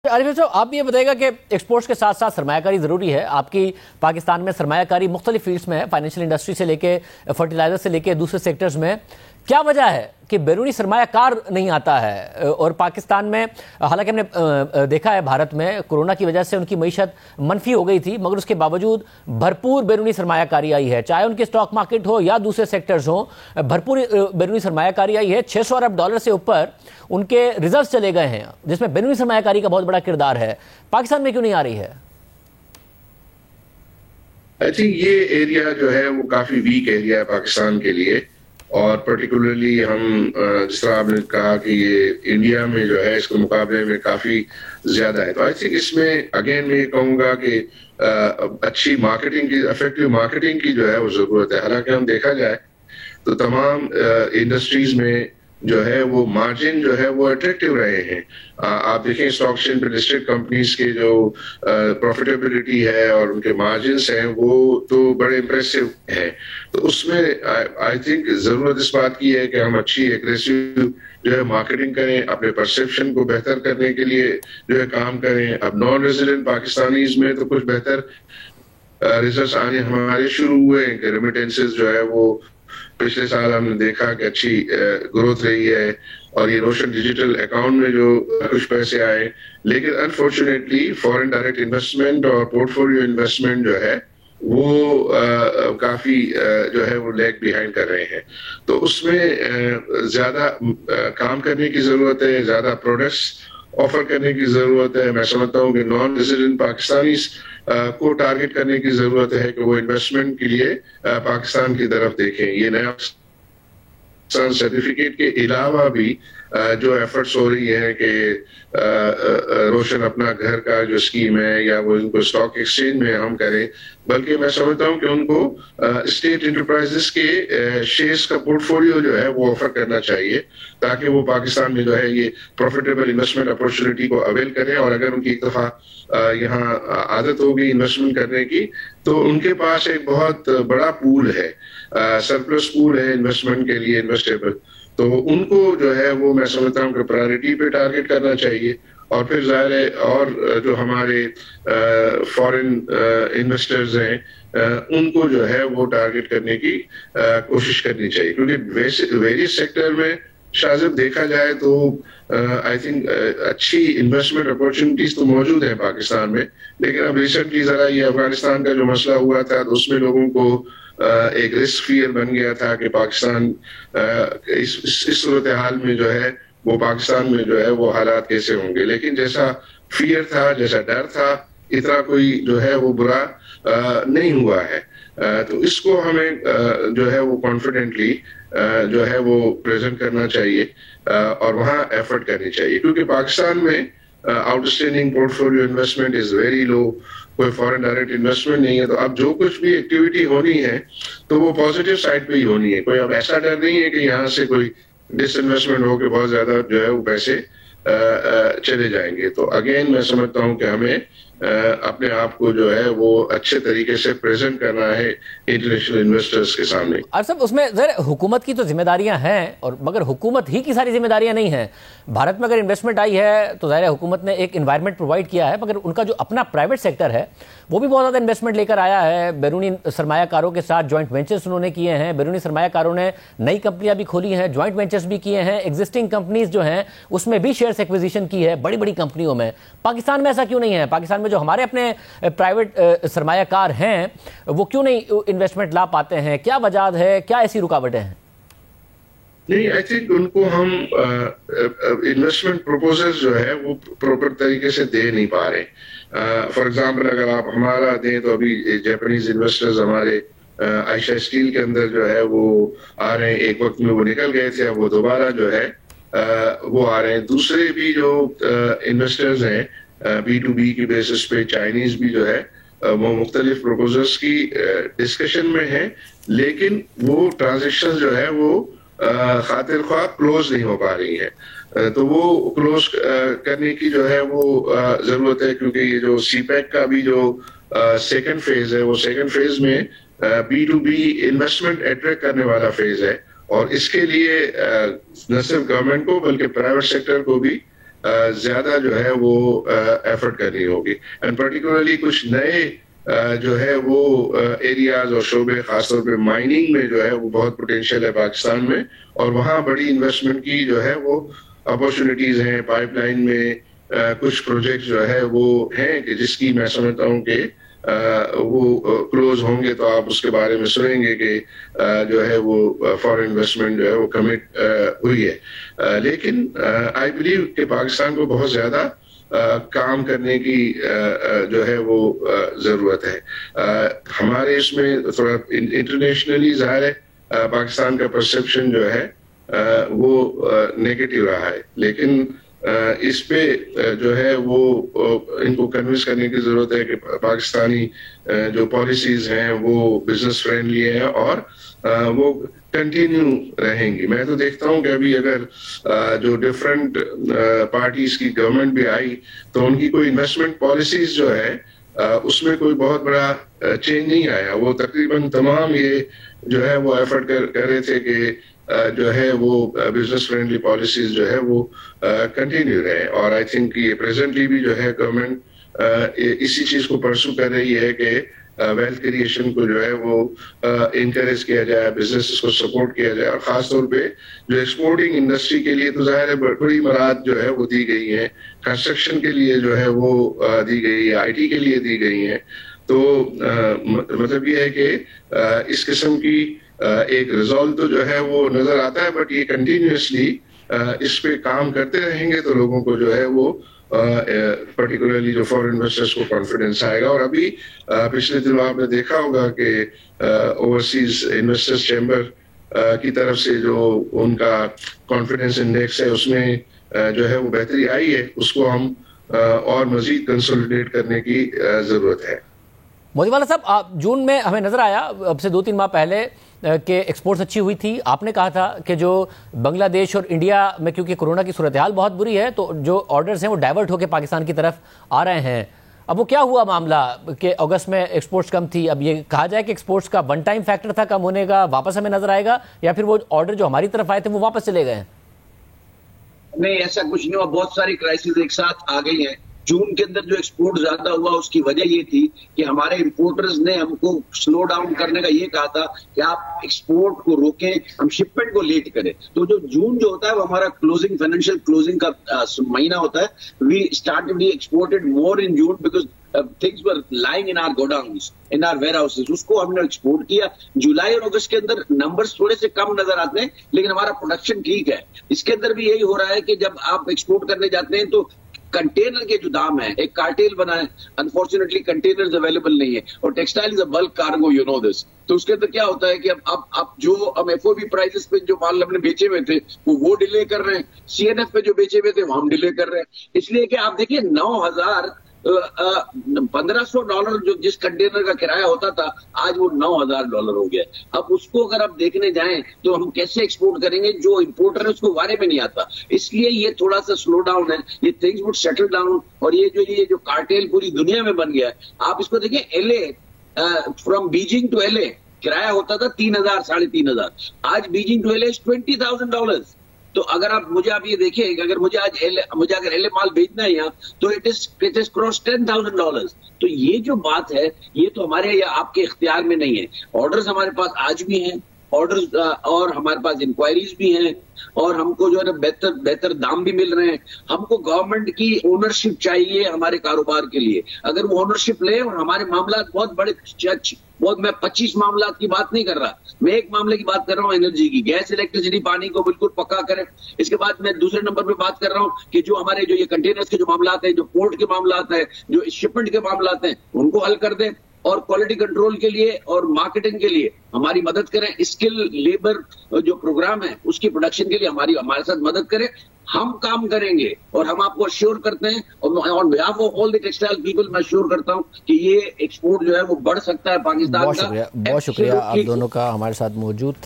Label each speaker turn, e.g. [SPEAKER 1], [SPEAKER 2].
[SPEAKER 1] अरे साहब, आप ये बताइएगा कि एक्सपोर्ट्स के साथ साथ सरमायाकारी ज़रूरी है। आपकी पाकिस्तान में सरमायाकारी मुख्तलिफ फील्ड्स में है, फाइनेंशियल इंडस्ट्री से लेके फर्टिलाइजर से लेके दूसरे सेक्टर्स में। क्या वजह है कि बैरूनी सरमायाकार नहीं आता है? और पाकिस्तान में हालांकि हमने देखा है भारत में कोरोना की वजह से उनकी मईशत मनफी हो गई थी, मगर उसके बावजूद भरपूर बैरूनी सरमायाकारी आई है, चाहे उनके स्टॉक मार्केट हो या दूसरे सेक्टर्स हो, भरपूर बैरूनी सरमायाकारी आई है। 600 अरब डॉलर से ऊपर उनके रिजल्ट चले गए हैं, जिसमें बैरूनी सरमायाकारी का बहुत बड़ा किरदार है। पाकिस्तान में क्यों नहीं आ रही है?
[SPEAKER 2] आई थिंक ये एरिया जो है वो काफी वीक एरिया है पाकिस्तान के लिए, और पर्टिकुलरली हम जिस तरह आपने कहा कि ये इंडिया में जो है इसके मुकाबले में काफी ज्यादा है। तो आई थिंक इसमें अगेन मैं कहूंगा कि अच्छी मार्केटिंग की, इफेक्टिव मार्केटिंग की जो है वो जरूरत है। हालांकि हम देखा जाए तो तमाम इंडस्ट्रीज में जो है वो मार्जिन जो है वो अट्रैक्टिव रहे हैं। आप देखें स्टॉक एक्सचेंज पे लिस्टेड कंपनीज के जो प्रॉफिटेबिलिटी है और उनके मार्जिन्स हैं वो तो बड़े इंप्रेसिव हैं। तो उसमें आई थिंक जरूरत इस बात की है कि हम अच्छी एग्रेसिव जो है मार्केटिंग करें, अपने परसेप्शन को बेहतर करने के लिए जो है काम करें। अब नॉन रेजिडेंट पाकिस्तानीज में तो कुछ बेहतर रिजल्ट्स आने हमारे शुरू हुए हैं कि रेमिटेंसेस जो है वो पिछले साल हमने देखा कि अच्छी ग्रोथ रही है, और ये रोशन डिजिटल अकाउंट में जो कुछ पैसे आए। लेकिन अनफॉर्चुनेटली फॉरेन डायरेक्ट इन्वेस्टमेंट और पोर्टफोलियो इन्वेस्टमेंट जो है वो काफी जो है वो लैग बिहाइंड कर रहे हैं। तो उसमें ज्यादा काम करने की जरूरत है, ज्यादा प्रोडक्ट्स ऑफर करने की जरूरत है। मैं समझता हूँ कि नॉन रेजिडेंट पाकिस्तानी को टारगेट करने की जरूरत है कि वो इन्वेस्टमेंट के लिए पाकिस्तान की तरफ देखें। ये नया सर्टिफिकेट के अलावा भी जो एफर्ट्स हो रही हैं कि रोशन अपना घर का जो स्कीम है या वो इनको स्टॉक एक्सचेंज में हम करें, बल्कि मैं समझता हूं कि उनको स्टेट इंटरप्राइजेस के शेयर्स का पोर्टफोलियो जो है वो ऑफर करना चाहिए, ताकि वो पाकिस्तान में जो है ये प्रॉफिटेबल इन्वेस्टमेंट अपॉर्चुनिटी को अवेल करें। और अगर उनकी एक दफा यहाँ आदत होगी इन्वेस्टमेंट करने की, तो उनके पास एक बहुत बड़ा पूल है, सरप्लस पूल है इन्वेस्टमेंट के लिए इन्वेस्टेबल। तो उनको जो है वो मैं समझता हूँ कि प्रायोरिटी पे टारगेट करना चाहिए। और फिर जाहिर है और जो हमारे फॉरेन इन्वेस्टर्स हैं उनको जो है वो टारगेट करने की कोशिश करनी चाहिए, क्योंकि वेरियस सेक्टर में शायद देखा जाए तो आई थिंक अच्छी इन्वेस्टमेंट अपॉर्चुनिटीज तो मौजूद है पाकिस्तान में। लेकिन अब रिसेंटली जरा ये अफगानिस्तान का जो मसला हुआ था तो उसमें लोगों को एक रिस्क फियर बन गया था कि पाकिस्तान इस सूरत हाल में जो है वो पाकिस्तान में जो है वो हालात कैसे होंगे। लेकिन जैसा फियर था, जैसा डर था, इतना कोई जो है वो बुरा नहीं हुआ है। तो इसको हमें जो है वो कॉन्फिडेंटली जो है वो प्रेजेंट करना चाहिए और वहाँ एफर्ट करनी चाहिए, क्योंकि पाकिस्तान में outstanding portfolio investment is very low, कोई फॉरेन डायरेक्ट इन्वेस्टमेंट नहीं है। तो अब जो कुछ भी एक्टिविटी होनी है तो वो पॉजिटिव साइड पे ही होनी है। कोई अब ऐसा डर नहीं है कि यहाँ से कोई डिसइन्वेस्टमेंट हो के बहुत ज्यादा जो है वो पैसे चले जाएंगे। तो अगेन मैं समझता हूँ कि हमें अपने आप को जो है वो अच्छे तरीके से प्रेजेंट करना है इंटरनेशनल इन्वेस्टर्स के सामने।
[SPEAKER 1] और सब उसमें जरा हुकूमत की तो जिम्मेदारियां हैं, और मगर हुकूमत ही की सारी जिम्मेदारियां नहीं हैं। भारत में अगर इन्वेस्टमेंट आई है तो ज़ाहिर है हुकूमत ने एक इन्वायरमेंट प्रोवाइड किया है, मगर उनका जो अपना प्राइवेट सेक्टर है वो भी बहुत ज़्यादा इन्वेस्टमेंट लेकर आया है। बैरूनी सरमायाकारों के साथ जॉइंट वेंचर्स उन्होंने किए हैं, बैरूनी सरमायाकारों ने नई कंपनियां भी खोली हैं, जॉइंट वेंचर्स भी किए हैं, एग्जिस्टिंग कंपनीज जो हैं उसमें भी शेयर्स एक्विजिशन की है बड़ी बड़ी कंपनियों में। पाकिस्तान में ऐसा क्यों नहीं है? पाकिस्तान में जो हमारे अपने प्राइवेट सरमायाकार हैं वो क्यों नहीं इन्वेस्टमेंट ला पाते हैं? क्या वजह है, क्या ऐसी रुकावटें हैं?
[SPEAKER 2] नहीं, आई थिंक उनको हम इन्वेस्टमेंट प्रपोजल्स जो है वो प्रॉपर तरीके से दे नहीं पा रहे। फॉर एग्जांपल अगर आप हमारा दें तो अभी जापानीज इन्वेस्टर्स हमारे आयशा स्टील के अंदर जो है वो आ रहे हैं। एक वक्त में वो निकल गए थे, अब वो दोबारा जो है वो आ रहे हैं। दूसरे भी जो इन्वेस्टर्स हैं B2B की बेसिस पे चाइनीज भी जो है वो मुख्तलिफ प्रपोजल्स की डिस्कशन में है, लेकिन वो ट्रांजेक्शन जो है वो खातिर ख्वाह क्लोज नहीं हो पा रही है। तो वो क्लोज करने की जो है वो जरूरत है, क्योंकि ये जो सीपैक का भी जो सेकंड फेज है वो सेकंड फेज में B2B इन्वेस्टमेंट अट्रैक्ट करने वाला फेज है, और इसके लिए न सिर्फ गवर्नमेंट को बल्कि प्राइवेट सेक्टर को भी ज्यादा जो है वो एफर्ट करनी होगी। एंड पर्टिकुलरली कुछ नए जो है वो एरियाज और शोबे, खासतौर पे माइनिंग में जो है वो बहुत पोटेंशियल है पाकिस्तान में, और वहाँ बड़ी इन्वेस्टमेंट की जो है वो अपॉर्चुनिटीज हैं। पाइपलाइन में कुछ प्रोजेक्ट जो है वो हैं कि जिसकी मैं समझता हूँ कि वो क्लोज होंगे तो आप उसके बारे में सुनेंगे कि जो है वो फॉरेन इन्वेस्टमेंट जो है वो कमिट हुई है। लेकिन आई बिलीव कि पाकिस्तान को बहुत ज्यादा काम करने की जो है वो जरूरत है। हमारे इसमें थोड़ा इंटरनेशनली जाहिर है पाकिस्तान का परसेप्शन जो है वो नेगेटिव रहा है, लेकिन इस पे जो है वो इनको कन्विंस करने की जरूरत है कि पाकिस्तानी जो पॉलिसीज हैं वो बिजनेस फ्रेंडली है और वो कंटिन्यू रहेंगी। मैं तो देखता हूं कि अभी अगर जो डिफरेंट पार्टीज की गवर्नमेंट भी आई तो उनकी कोई इन्वेस्टमेंट पॉलिसीज जो है उसमें कोई बहुत बड़ा चेंज नहीं आया। वो तकरीबन तमाम ये जो है वो एफर्ट कर रहे थे कि जो है वो बिजनेस फ्रेंडली पॉलिसीज जो है वो कंटिन्यू रहे। और आई थिंक ये प्रेजेंटली भी जो है गवर्नमेंट इसी चीज को परसू कर रही है कि वेल्थ क्रिएशन को जो है वो इनकरेज किया जाए, बिजनेस को सपोर्ट किया जाए, और खासतौर पे जो एक्सपोर्टिंग इंडस्ट्री के लिए तो जाहिर है बड़ी मराद जो है वो दी गई है, कंस्ट्रक्शन के लिए जो है वो दी गई है, IT के लिए दी गई है। तो मतलब ये है कि इस किस्म की एक रिजॉल्व तो जो है वो नजर आता है, बट ये कंटिन्यूअसली इस पे काम करते रहेंगे तो लोगों को जो है वो पर्टिकुलरली जो फॉरेन इन्वेस्टर्स को कॉन्फिडेंस आएगा। और अभी पिछले दिनों आपने देखा होगा कि ओवरसीज इन्वेस्टर्स चैम्बर की तरफ से जो उनका कॉन्फिडेंस इंडेक्स है उसमें जो है वो बेहतरी आई है, उसको हम और मजीद कंसोलिडेट करने की जरूरत है।
[SPEAKER 1] मोदीवाला साहब, जून में हमें नजर आया अब से 2-3 माह पहले कि एक्सपोर्ट्स अच्छी हुई थी। आपने कहा था कि जो बांग्लादेश और इंडिया में क्योंकि कोरोना की सूरत हाल बहुत बुरी है तो जो ऑर्डर्स हैं वो डाइवर्ट होकर पाकिस्तान की तरफ आ रहे हैं। अब वो क्या हुआ मामला कि अगस्त में एक्सपोर्ट्स कम थी, अब ये कहा जाए कि एक्सपोर्ट्स का वन टाइम फैक्टर था कम होने का, वापस हमें नजर आएगा, या फिर वो ऑर्डर जो हमारी तरफ आए थे वो वापस चले गए?
[SPEAKER 3] नहीं, ऐसा कुछ नहीं हुआ। बहुत सारी क्राइसिस एक साथ आ गई हैं। जून के अंदर जो एक्सपोर्ट ज्यादा हुआ उसकी वजह ये थी कि हमारे इंपोर्टर्स ने हमको स्लो डाउन करने का ये कहा था कि आप एक्सपोर्ट को रोकें, हम शिपमेंट को लेट करें। तो जो जून जो होता है वो हमारा क्लोजिंग, फाइनेंशियल क्लोजिंग का महीना होता है। We exported more in June because things were lying in our godowns, in our warehouses, उसको हमने एक्सपोर्ट किया। जुलाई और अगस्त के अंदर नंबर्स थोड़े से कम नजर आते हैं, लेकिन हमारा प्रोडक्शन ठीक है। इसके अंदर भी यही हो रहा है कि जब आप एक्सपोर्ट करने जाते हैं तो कंटेनर के जो दाम है, एक कार्टेल बना है, अनफॉर्चुनेटली कंटेनर्स अवेलेबल नहीं है, और textile is a bulk cargo, you know this. तो उसके अंदर क्या होता है कि अब जो हम FOB प्राइसेस पे जो माल हमने बेचे हुए थे वो डिले कर रहे हैं, CNF पे जो बेचे हुए थे वो हम डिले कर रहे हैं। इसलिए कि आप देखिए $1,500 जो जिस कंटेनर का किराया होता था आज वो $9,000 हो गया। अब उसको अगर आप देखने जाएं तो हम कैसे एक्सपोर्ट करेंगे, जो इंपोर्टर है उसको बारे में नहीं आता। इसलिए ये थोड़ा सा स्लो डाउन है, ये थिंग्स वुड सेटल डाउन। और ये जो कार्टेल पूरी दुनिया में बन गया है, आप इसको देखिए, LA from Beijing to LA किराया होता था 3,000 3,500, आज बीजिंग टू LA $20,000। तो अगर आप ये देखिए कि अगर मुझे अगर LA माल भेजना है यहाँ तो इट इज क्रॉस $10,000। तो ये जो बात है ये तो हमारे या आपके इख्तियार में नहीं है। ऑर्डर्स हमारे पास आज भी हैं, ऑर्डर्स और हमारे पास इंक्वायरीज भी हैं, और हमको जो है ना बेहतर दाम भी मिल रहे हैं। हमको गवर्नमेंट की ओनरशिप चाहिए हमारे कारोबार के लिए। अगर वो ओनरशिप ले और हमारे मामला बहुत बड़े, मैं 25 मामला की बात नहीं कर रहा, मैं एक मामले की बात कर रहा हूँ, एनर्जी की, गैस, इलेक्ट्रिसिटी, पानी को बिल्कुल पक्का करें। इसके बाद मैं दूसरे नंबर पे बात कर रहा हूँ कि जो हमारे जो ये कंटेनर्स के जो मामला हैं, जो पोर्ट के मामला हैं, जो शिपमेंट के मामला हैं, उनको हल कर दें। और क्वालिटी कंट्रोल के लिए और मार्केटिंग के लिए हमारी मदद करें। स्किल लेबर जो प्रोग्राम है उसकी प्रोडक्शन के लिए हमारे साथ मदद करें। हम काम करेंगे और हम आपको अश्योर करते हैं, और on behalf of all the textile people मैं अश्योर करता हूं कि ये एक्सपोर्ट जो है वो बढ़ सकता है पाकिस्तान का।
[SPEAKER 1] बहुत शुक्रिया आप दोनों का हमारे साथ मौजूद